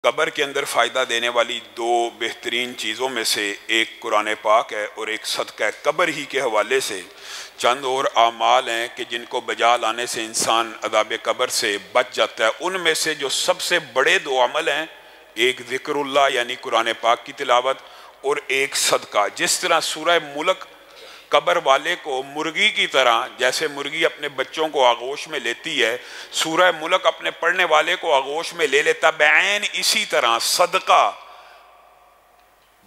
قبر کے اندر فائدہ دینے والی دو بہترین چیزوں میں سے ایک قرآن پاک ہے اور ایک صدقہ قبر ہی کے حوالے سے چند اور اعمال ہیں کہ جن کو بجا لانے سے انسان عذاب قبر سے بچ جاتا ہے۔ ان میں سے جو سب سے بڑے دو عمل ہیں، ایک ذکر اللہ یعنی قرآن پاک کی تلاوت اور ایک صدقہ۔ جس طرح سورہ ملک قبر والے کو مرغی کی طرح، جیسے مرغی اپنے بچوں کو آغوش میں لیتی ہے، سورہ ملک اپنے پڑھنے والے کو آغوش میں لے لیتا، بعین اسی طرح صدقہ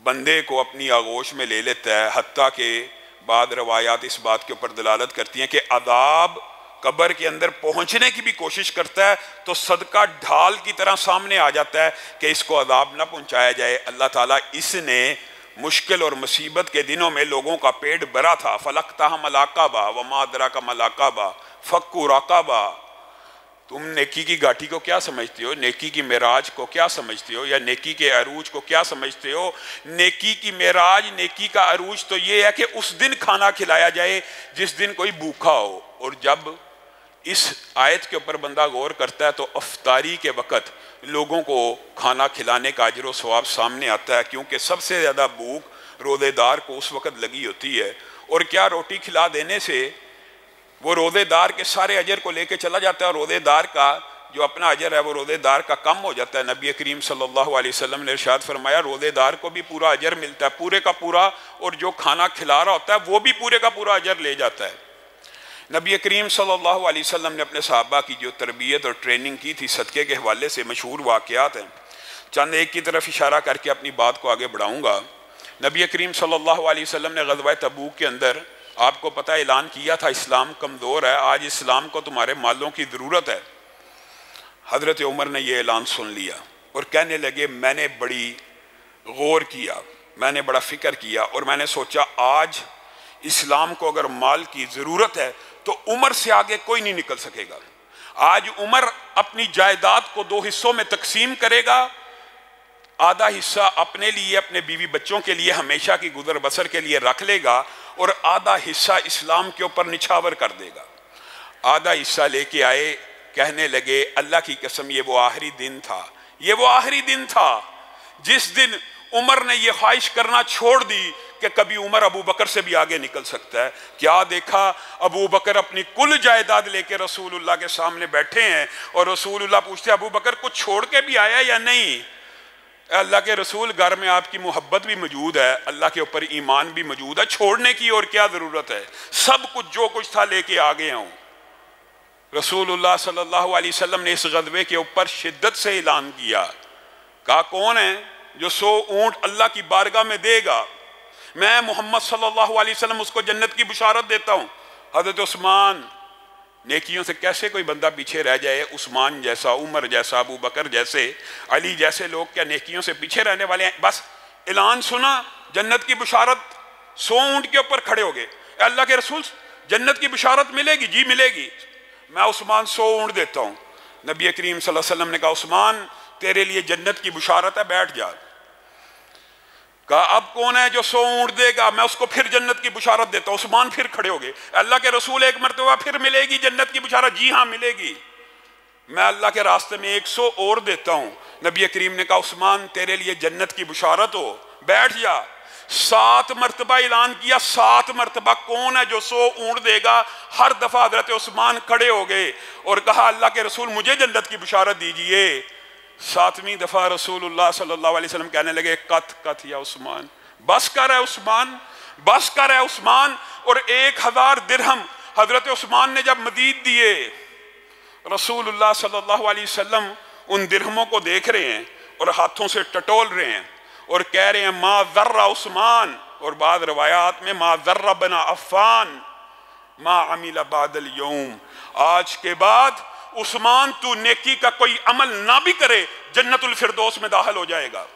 بندے کو اپنی آغوش میں لے لیتا ہے۔ حتیٰ کہ بعض روایات اس بات کے اوپر دلالت کرتی ہیں کہ عذاب قبر کے اندر پہنچنے کی بھی کوشش کرتا ہے تو صدقہ ڈھال کی طرح سامنے آ جاتا ہے کہ اس کو عذاب نہ پہنچایا جائے۔ اللہ تعالیٰ اس نے مشکل اور مصیبت کے دنوں میں لوگوں کا پیٹ بھرا تھا۔ فَلَقْتَحَمَ الْعَقَبَةَ وَمَا أَدْرَاكَ مَا الْعَقَبَةُ فَكُّ رَقَبَةٍ۔ تم نیکی کی گھاٹی کو کیا سمجھتے ہو؟ نیکی کی معراج کو کیا سمجھتے ہو؟ یا نیکی کے عروج کو کیا سمجھتے ہو؟ نیکی کی معراج، نیکی کا عروج تو یہ ہے کہ اس دن کھانا کھلایا جائے جس دن کوئی بھوکا ہو۔ اور جب اس آیت کے اوپر بندہ غور کرتا ہے تو افطاری کے وقت لوگوں کو کھانا کھلانے کا اجر و ثواب سامنے آتا ہے، کیونکہ سب سے زیادہ بھوک روزے دار کو اس وقت لگی ہوتی ہے۔ اور کیا روٹی کھلا دینے سے وہ روزے دار کے سارے اجر کو لے کے چلا جاتا ہے، اور روزے دار کا جو اپنا اجر ہے وہ روزے دار کا کم ہو جاتا ہے۔ نبی کریم صلی اللہ علیہ وسلم نے ارشاد فرمایا روزے دار کو بھی پورا اجر ملتا ہے، پورے کا پورا، اور جو کھانا کھلا رہا ہوتا ہے وہ بھی پورے کا پورا اجر لے جاتا ہے۔ نبی کریم صلی اللہ علیہ وسلم نے اپنے صحابہ کی جو تربیت اور ٹریننگ کی تھی صدقے کے حوالے سے مشہور واقعات ہیں، چند ایک کی طرف اشارہ کر کے اپنی بات کو آگے بڑھاؤں گا۔ نبی کریم صلی اللہ علیہ وسلم نے غزوہ تبوک کے اندر آپ کو پتہ اعلان کیا تھا اسلام کمزور ہے، آج اسلام کو تمہارے مالوں کی ضرورت ہے۔ حضرت عمر نے یہ اعلان سن لیا اور کہنے لگے میں نے بڑی غور کیا، میں نے بڑا فکر کیا، اور میں نے سوچا آج اسلام کو اگر مال کی ضرورت ہے تو عمر سے آگے کوئی نہیں نکل سکے گا۔ آج عمر اپنی جائیداد کو دو حصوں میں تقسیم کرے گا، آدھا حصہ اپنے لیے، اپنے بیوی بچوں کے لیے، ہمیشہ کی گزر بسر کے لیے رکھ لے گا، اور آدھا حصہ اسلام کے اوپر نچھاور کر دے گا۔ آدھا حصہ لے کے آئے، کہنے لگے اللہ کی قسم یہ وہ آخری دن تھا، یہ وہ آخری دن تھا جس دن عمر نے یہ خواہش کرنا چھوڑ دی کہ کبھی عمر ابو بکر سے بھی آگے نکل سکتا ہے۔ کیا دیکھا، ابو بکر اپنی کل جائیداد لے کے رسول اللہ کے سامنے بیٹھے ہیں، اور رسول اللہ پوچھتے ابو بکر کچھ چھوڑ کے بھی آیا یا نہیں؟ اللہ کے رسول گھر میں آپ کی محبت بھی موجود ہے، اللہ کے اوپر ایمان بھی موجود ہے، چھوڑنے کی اور کیا ضرورت ہے؟ سب کچھ جو کچھ تھا لے کے آگے ہوں۔ رسول اللہ صلی اللہ علیہ وسلم نے اس غزوے کے اوپر شدت سے اعلان کیا، کہا کون ہے جو 100 اونٹ اللہ کی بارگاہ میں دے گا، میں محمد صلی اللہ علیہ وسلم اس کو جنت کی بشارت دیتا ہوں۔ حضرت عثمان، نیکیوں سے کیسے کوئی بندہ پیچھے رہ جائے؟ عثمان جیسا، عمر جیسا، ابو بکر جیسے، علی جیسے لوگ کیا نیکیوں سے پیچھے رہنے والے ہیں؟ بس اعلان سنا جنت کی بشارت، 100 اونٹ کے اوپر کھڑے ہو گئے، اے اللہ کے رسول جنت کی بشارت ملے گی؟ جی ملے گی، میں عثمان 100 اونٹ دیتا ہوں۔ نبی کریم صلی اللہ علیہ وسلم نے کہا عثمان تیرے لیے جنت کی بشارت ہے، بیٹھ جا۔ کہا اب کون ہے جو 100 اونٹ دے گا؟ میں اس کو پھر جنت کی بشارت دیتا ہوں۔ عثمان پھر کھڑے ہو گئے، اللہ کے رسول ایک مرتبہ پھر ملے گی جنت کی بشارت؟ جی ہاں ملے گی، میں اللہ کے راستے میں 100 اور دیتا ہوں۔ نبی کریم نے کہا عثمان تیرے لیے جنت کی بشارت ہو، بیٹھ جا۔ 7 مرتبہ اعلان کیا، 7 مرتبہ کون ہے جو 100 اونٹ دے گا؟ ہر دفعہ حضرت عثمان کھڑے ہو گئے اور کہا اللہ کے رسول مجھے جنت کی بشارت دیجئے۔ 7ویں دفعہ رسول اللہ صلی اللہ علیہ وسلم کہنے لگے کت یا عثمان، بس کر ہے عثمان، بس کر ہے عثمان۔ اور 1000 درہم حضرت عثمان نے جب مزید دیے، رسول اللہ صلی اللہ علیہ وسلم ان درہموں کو دیکھ رہے ہیں اور ہاتھوں سے ٹٹول رہے ہیں اور کہہ رہے ہیں ما ذر عثمان، اور بعض روایات میں ما ذر بن عفان ما عمل بعد اليوم، آج کے بعد عثمان تو نیکی کا کوئی عمل نہ بھی کرے جنت الفردوس میں داخل ہو جائے گا۔